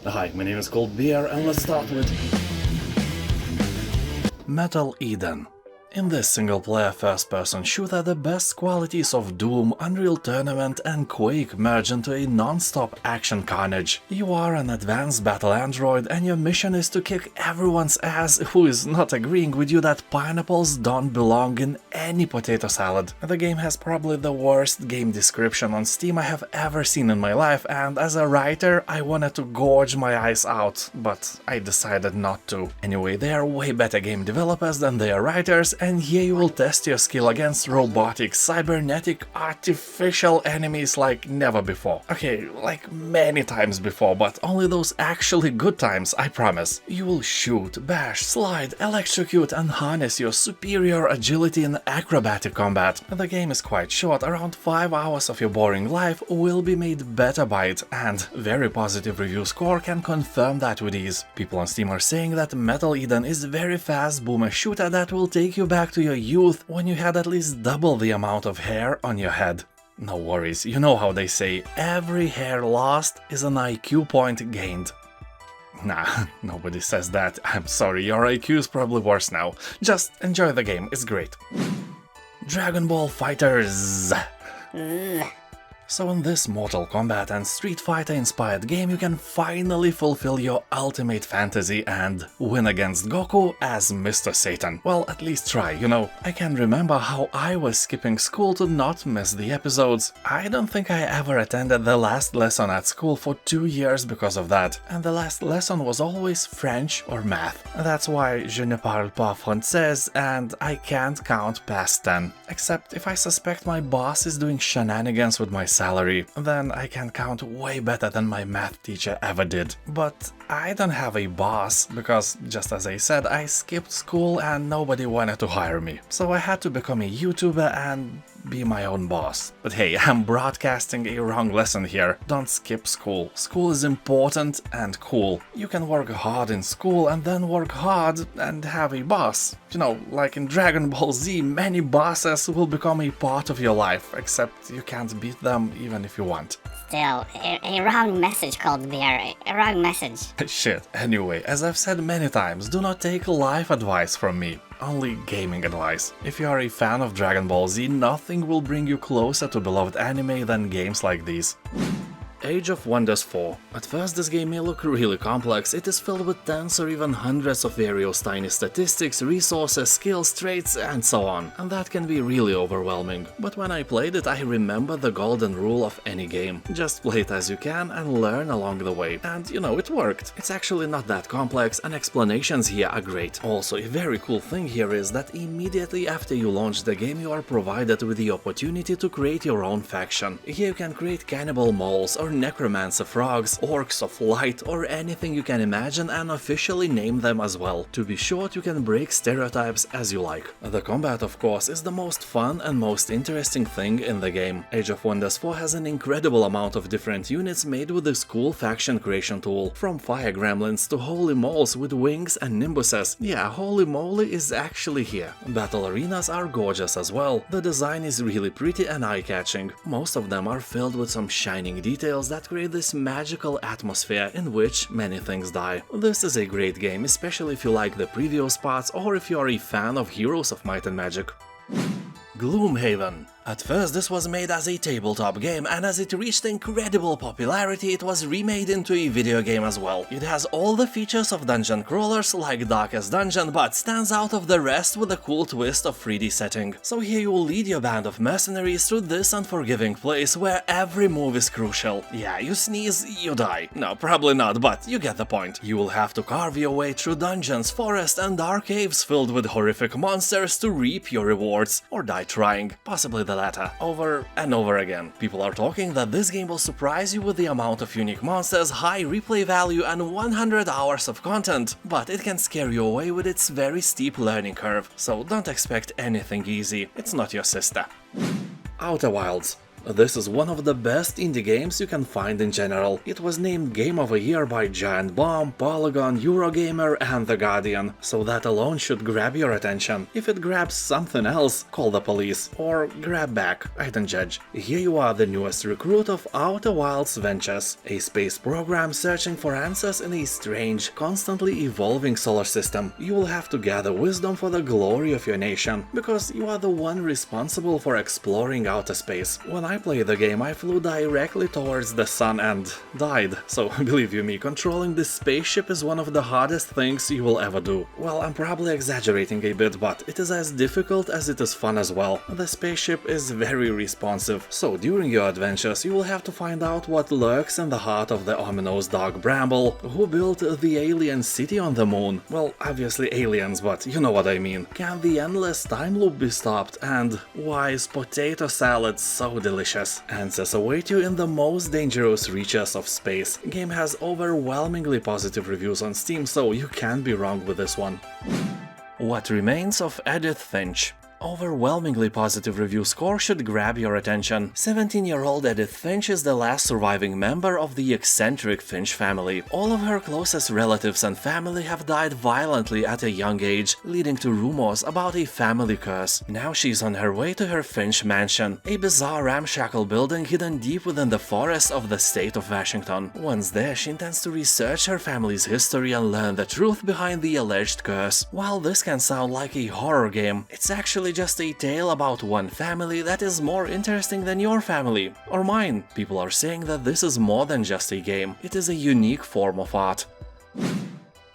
Hi, my name is Cold Beer and let's start with Metal Eden. In this single-player first-person shooter, the best qualities of Doom, Unreal Tournament and Quake merge into a non-stop action carnage. You are an advanced battle android and your mission is to kick everyone's ass who is not agreeing with you that pineapples don't belong in any potato salad. The game has probably the worst game description on Steam I have ever seen in my life, and as a writer I wanted to gorge my eyes out, but I decided not to. Anyway, they are way better game developers than they are writers, and here you will test your skill against robotic, cybernetic, artificial enemies like never before. Okay, like many times before, but only those actually good times, I promise. You will shoot, bash, slide, electrocute and harness your superior agility in acrobatic combat. The game is quite short, around 5 hours of your boring life will be made better by it, and very positive review score can confirm that with ease. People on Steam are saying that Metal Eden is a very fast boomer shooter that will take you back to your youth when you had at least double the amount of hair on your head. No worries, you know how they say, every hair lost is an IQ point gained. Nah, nobody says that. I'm sorry, your IQ is probably worse now. Just enjoy the game, it's great. Dragon Ball FighterZ. So in this Mortal Kombat and Street Fighter inspired game you can finally fulfill your ultimate fantasy and win against Goku as Mr. Satan. Well, at least try, you know. I can remember how I was skipping school to not miss the episodes. I don't think I ever attended the last lesson at school for 2 years because of that. And the last lesson was always French or math. That's why je ne parle pas français and I can't count past 10. Except if I suspect my boss is doing shenanigans with my salary, then I can count way better than my math teacher ever did. But I don't have a boss, because just as I said, I skipped school and nobody wanted to hire me. So I had to become a YouTuber and be my own boss. But hey, I'm broadcasting a wrong lesson here. Don't skip school. School is important and cool. You can work hard in school and then work hard and have a boss. You know, like in Dragon Ball Z, many bosses will become a part of your life, except you can't beat them even if you want. Still, a wrong message, Cold Beer. A wrong message. Shit. Anyway, as I've said many times, do not take life advice from me. Only gaming advice. If you are a fan of Dragon Ball Z, nothing will bring you closer to beloved anime than games like these. Age of Wonders 4. At first this game may look really complex, it is filled with tens or even hundreds of various tiny statistics, resources, skills, traits and so on, and that can be really overwhelming. But when I played it I remember the golden rule of any game. Just play it as you can and learn along the way. And you know, it worked. It's actually not that complex and explanations here are great. Also, a very cool thing here is that immediately after you launch the game you are provided with the opportunity to create your own faction. Here you can create cannibal moles or necromancer frogs, orcs of light or anything you can imagine and officially name them as well. To be short, you can break stereotypes as you like. The combat of course is the most fun and most interesting thing in the game. Age of Wonders 4 has an incredible amount of different units made with this cool faction creation tool, from fire gremlins to holy moles with wings and nimbuses. Yeah, holy moly is actually here. Battle arenas are gorgeous as well. The design is really pretty and eye-catching. Most of them are filled with some shining details that create this magical atmosphere in which many things die. This is a great game, especially if you like the previous parts or if you are a fan of Heroes of Might and Magic. Gloomhaven. At first this was made as a tabletop game, and as it reached incredible popularity it was remade into a video game as well. It has all the features of dungeon crawlers like Darkest Dungeon, but stands out of the rest with a cool twist of 3D setting. So here you will lead your band of mercenaries through this unforgiving place where every move is crucial. Yeah, you sneeze, you die. No, probably not, but you get the point. You will have to carve your way through dungeons, forests and dark caves filled with horrific monsters to reap your rewards, or die trying, possibly the latter, over and over again. People are talking that this game will surprise you with the amount of unique monsters, high replay value and 100 hours of content, but it can scare you away with its very steep learning curve, so don't expect anything easy, it's not your sister. Outer Wilds. This is one of the best indie games you can find in general. It was named Game of the Year by Giant Bomb, Polygon, Eurogamer and The Guardian, so that alone should grab your attention. If it grabs something else, call the police, or grab back, I don't judge. Here you are, the newest recruit of Outer Wilds Ventures, a space program searching for answers in a strange, constantly evolving solar system. You will have to gather wisdom for the glory of your nation, because you are the one responsible for exploring outer space. When I played the game, I flew directly towards the sun and died, so believe you me, controlling this spaceship is one of the hardest things you will ever do. Well, I'm probably exaggerating a bit, but it is as difficult as it is fun as well. The spaceship is very responsive, so during your adventures you will have to find out what lurks in the heart of the ominous Dog Bramble. Who built the alien city on the moon? Well, obviously aliens, but you know what I mean. Can the endless time loop be stopped? And why is potato salad so delicious? Answers await you in the most dangerous reaches of space. Game has overwhelmingly positive reviews on Steam, so you can't be wrong with this one. What Remains of Edith Finch. Overwhelmingly positive review score should grab your attention. 17-year-old Edith Finch is the last surviving member of the eccentric Finch family. All of her closest relatives and family have died violently at a young age, leading to rumors about a family curse. Now she's on her way to her Finch mansion, a bizarre ramshackle building hidden deep within the forests of the state of Washington. Once there, she intends to research her family's history and learn the truth behind the alleged curse. While this can sound like a horror game, it's actually just a tale about one family that is more interesting than your family, or mine. People are saying that this is more than just a game, it is a unique form of art.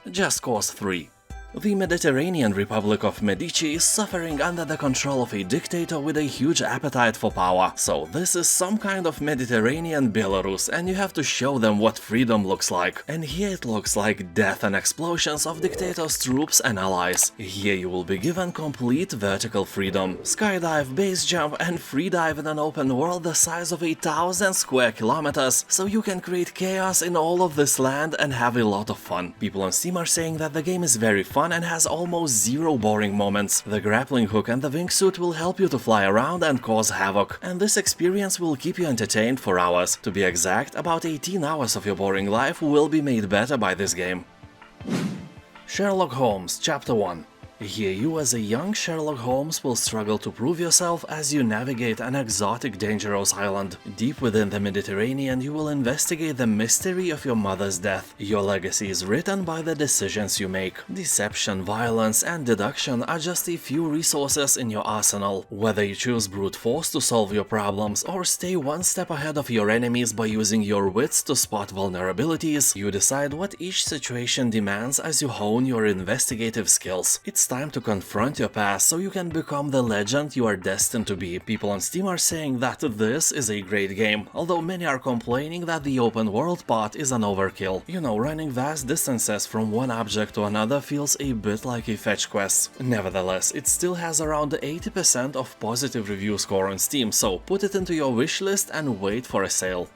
Just Cause 3. The Mediterranean Republic of Medici is suffering under the control of a dictator with a huge appetite for power. So this is some kind of Mediterranean Belarus, and you have to show them what freedom looks like. And here it looks like death and explosions of dictator's troops and allies. Here you will be given complete vertical freedom. Skydive, base jump and freedive in an open world the size of 1,000 square kilometers, so you can create chaos in all of this land and have a lot of fun. People on Steam are saying that the game is very fun and has almost zero boring moments. The grappling hook and the wingsuit will help you to fly around and cause havoc, and this experience will keep you entertained for hours. To be exact, about 18 hours of your boring life will be made better by this game. Sherlock Holmes Chapter 1. Here you as a young Sherlock Holmes will struggle to prove yourself as you navigate an exotic, dangerous island. Deep within the Mediterranean, you will investigate the mystery of your mother's death. Your legacy is written by the decisions you make. Deception, violence, and deduction are just a few resources in your arsenal. Whether you choose brute force to solve your problems or stay one step ahead of your enemies by using your wits to spot vulnerabilities, you decide what each situation demands as you hone your investigative skills. It's time to confront your past so you can become the legend you are destined to be. People on Steam are saying that this is a great game, although many are complaining that the open world part is an overkill. You know, running vast distances from one object to another feels a bit like a fetch quest. Nevertheless, it still has around 80% of positive review score on Steam, so put it into your wishlist and wait for a sale.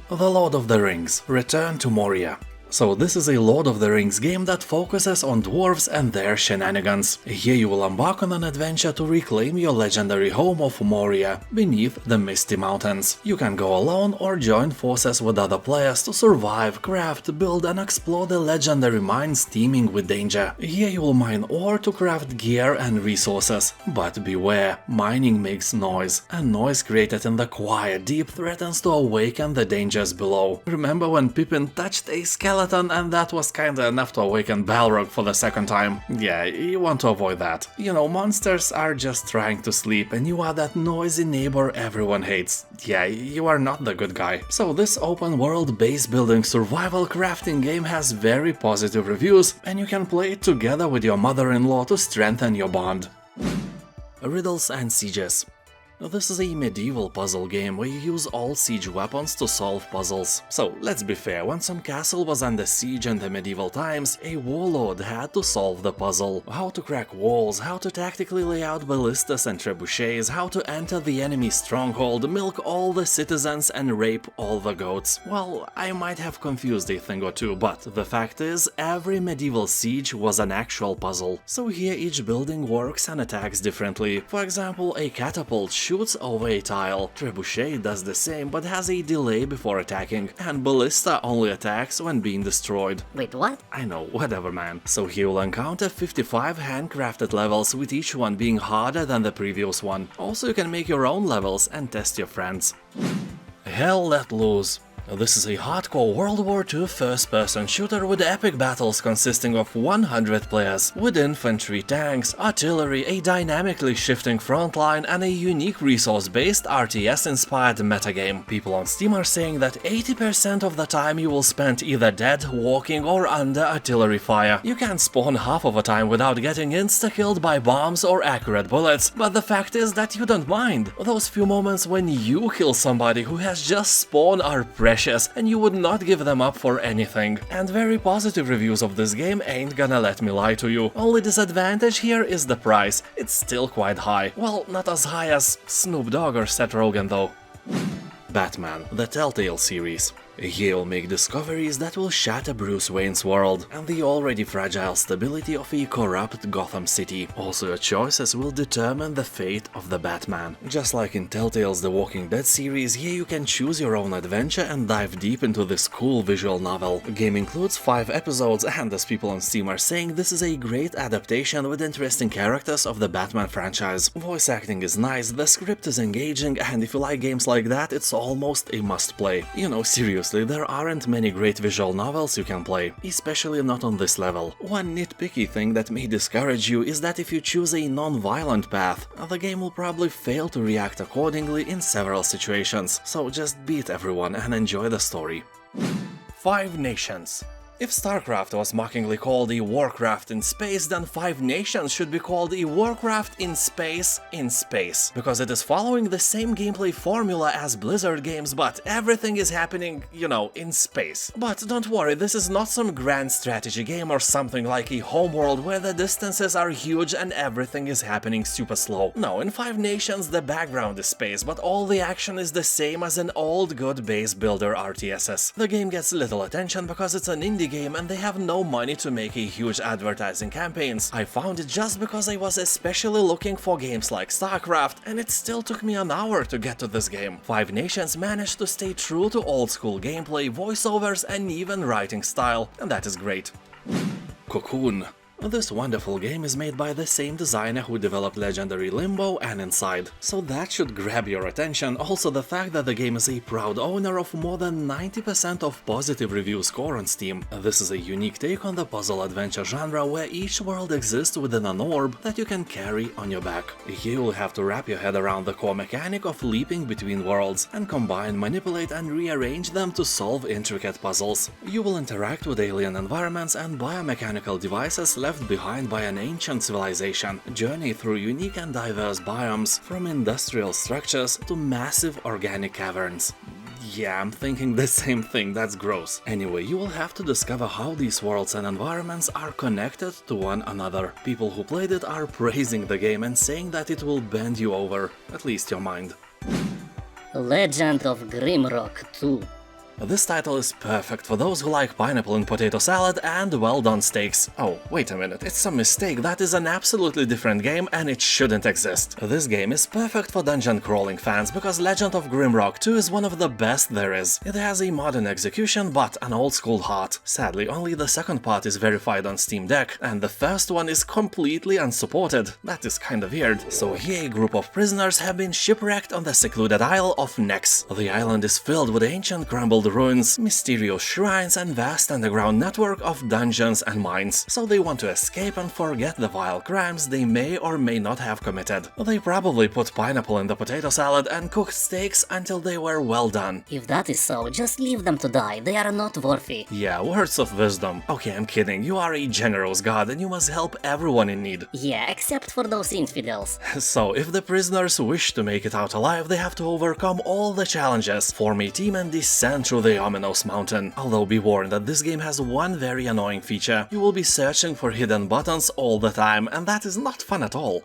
The Lord of the Rings: Return to Moria. So this is a Lord of the Rings game that focuses on dwarves and their shenanigans. Here you will embark on an adventure to reclaim your legendary home of Moria, beneath the Misty Mountains. You can go alone or join forces with other players to survive, craft, build and explore the legendary mines teeming with danger. Here you will mine ore to craft gear and resources. But beware, mining makes noise, and noise created in the quiet deep threatens to awaken the dangers below. Remember when Pippin touched a skeleton and that was kinda enough to awaken Balrog for the second time? Yeah, you want to avoid that. You know, monsters are just trying to sleep and you are that noisy neighbor everyone hates. Yeah, you are not the good guy. So this open world base building survival crafting game has very positive reviews and you can play it together with your mother-in-law to strengthen your bond. Riddles and Sieges. This is a medieval puzzle game where you use all siege weapons to solve puzzles. So let's be fair, when some castle was under siege in the medieval times, a warlord had to solve the puzzle. How to crack walls, how to tactically lay out ballistas and trebuchets, how to enter the enemy's stronghold, milk all the citizens and rape all the goats. Well, I might have confused a thing or two, but the fact is, every medieval siege was an actual puzzle. So here each building works and attacks differently. For example, a catapult shoots shoots over a tile. Trebuchet does the same but has a delay before attacking, and Ballista only attacks when being destroyed. Wait, what? I know, whatever man. So here you'll encounter 55 handcrafted levels, with each one being harder than the previous one. Also you can make your own levels and test your friends. Hell Let Loose. This is a hardcore World War II first-person shooter with epic battles consisting of 100 players, with infantry, tanks, artillery, a dynamically shifting frontline, and a unique resource-based RTS-inspired metagame. People on Steam are saying that 80% of the time you will spend either dead, walking, or under artillery fire. You can spawn half of the time without getting insta-killed by bombs or accurate bullets, but the fact is that you don't mind. Those few moments when you kill somebody who has just spawned are precious, and you would not give them up for anything. And very positive reviews of this game ain't gonna let me lie to you. Only disadvantage here is the price. It's still quite high. Well, not as high as Snoop Dogg or Seth Rogen though. Batman, the Telltale series. Here you'll make discoveries that will shatter Bruce Wayne's world and the already fragile stability of a corrupt Gotham City. Also your choices will determine the fate of the Batman. Just like in Telltale's The Walking Dead series, here you can choose your own adventure and dive deep into this cool visual novel. The game includes 5 episodes, and as people on Steam are saying, this is a great adaptation with interesting characters of the Batman franchise. Voice acting is nice, the script is engaging, and if you like games like that, it's almost a must-play. You know, seriously, there aren't many great visual novels you can play, especially not on this level. One nitpicky thing that may discourage you is that if you choose a non-violent path, the game will probably fail to react accordingly in several situations, so just beat everyone and enjoy the story. 5 Nations. If StarCraft was mockingly called a Warcraft in space, then 5 Nations should be called a Warcraft in space, because it is following the same gameplay formula as Blizzard games, but everything is happening, you know, in space. But don't worry, this is not some grand strategy game or something like a Homeworld where the distances are huge and everything is happening super slow. No, in 5 Nations the background is space, but all the action is the same as an old good base builder RTSs. The game gets little attention because it's an indie game and they have no money to make a huge advertising campaigns. I found it just because I was especially looking for games like StarCraft, and it still took me an hour to get to this game. 5 Nations managed to stay true to old school gameplay, voiceovers, and even writing style, and that is great. COCOON. This wonderful game is made by the same designer who developed legendary Limbo and Inside, so that should grab your attention. Also the fact that the game is a proud owner of more than 90% of positive review score on Steam. This is a unique take on the puzzle-adventure genre where each world exists within an orb that you can carry on your back. Here you'll have to wrap your head around the core mechanic of leaping between worlds, and combine, manipulate and rearrange them to solve intricate puzzles. You will interact with alien environments and biomechanical devices left behind by an ancient civilization, journey through unique and diverse biomes, from industrial structures to massive organic caverns. Yeah, I'm thinking the same thing, that's gross. Anyway, you will have to discover how these worlds and environments are connected to one another. People who played it are praising the game and saying that it will bend you over, at least your mind. Legend of Grimrock 2. This title is perfect for those who like pineapple in potato salad and well-done steaks. Oh, wait a minute, it's a mistake, that is an absolutely different game and it shouldn't exist. This game is perfect for dungeon crawling fans because Legend of Grimrock 2 is one of the best there is. It has a modern execution but an old school heart. Sadly, only the second part is verified on Steam Deck, and the first one is completely unsupported. That is kinda weird. So here a group of prisoners have been shipwrecked on the secluded isle of Nex. The island is filled with ancient crumbled ruins, mysterious shrines and vast underground network of dungeons and mines, so they want to escape and forget the vile crimes they may or may not have committed. They probably put pineapple in the potato salad and cooked steaks until they were well done. If that is so, just leave them to die, they are not worthy. Yeah, words of wisdom. Okay, I'm kidding, you are a generous god and you must help everyone in need. Yeah, except for those infidels. So, if the prisoners wish to make it out alive, they have to overcome all the challenges, form a team and descend through the ominous mountain. Although be warned that this game has one very annoying feature. You will be searching for hidden buttons all the time, and that is not fun at all.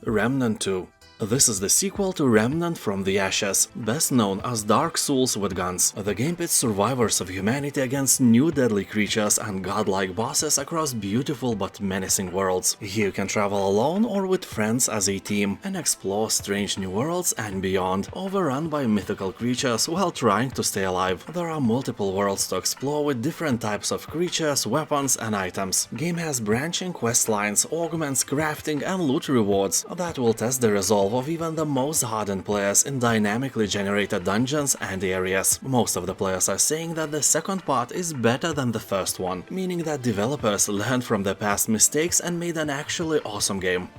Remnant 2. This is the sequel to Remnant from the Ashes, best known as Dark Souls with guns. The game pits survivors of humanity against new deadly creatures and godlike bosses across beautiful but menacing worlds. Here you can travel alone or with friends as a team and explore strange new worlds and beyond, overrun by mythical creatures while trying to stay alive. There are multiple worlds to explore with different types of creatures, weapons and items. Game has branching quest lines, augments, crafting and loot rewards that will test the resolve of even the most hardened players in dynamically generated dungeons and areas. Most of the players are saying that the second part is better than the first one, meaning that developers learned from their past mistakes and made an actually awesome game.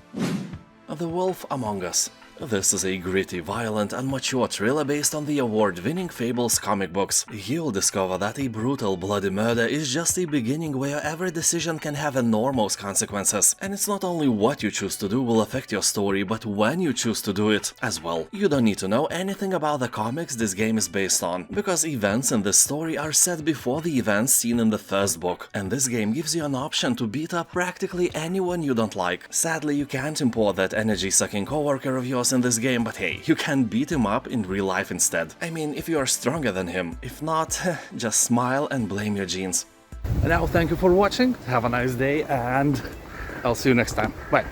The Wolf Among Us. This is a gritty, violent and mature thriller based on the award-winning Fables comic books. You'll discover that a brutal, bloody murder is just a beginning where every decision can have enormous consequences. And it's not only what you choose to do will affect your story, but when you choose to do it as well. You don't need to know anything about the comics this game is based on, because events in this story are set before the events seen in the first book. And this game gives you an option to beat up practically anyone you don't like. Sadly, you can't import that energy-sucking coworker of yours in this game, but hey, you can beat him up in real life instead. I mean, if you are stronger than him. If not, just smile and blame your genes. And now, thank you for watching, have a nice day, and I'll see you next time. Bye.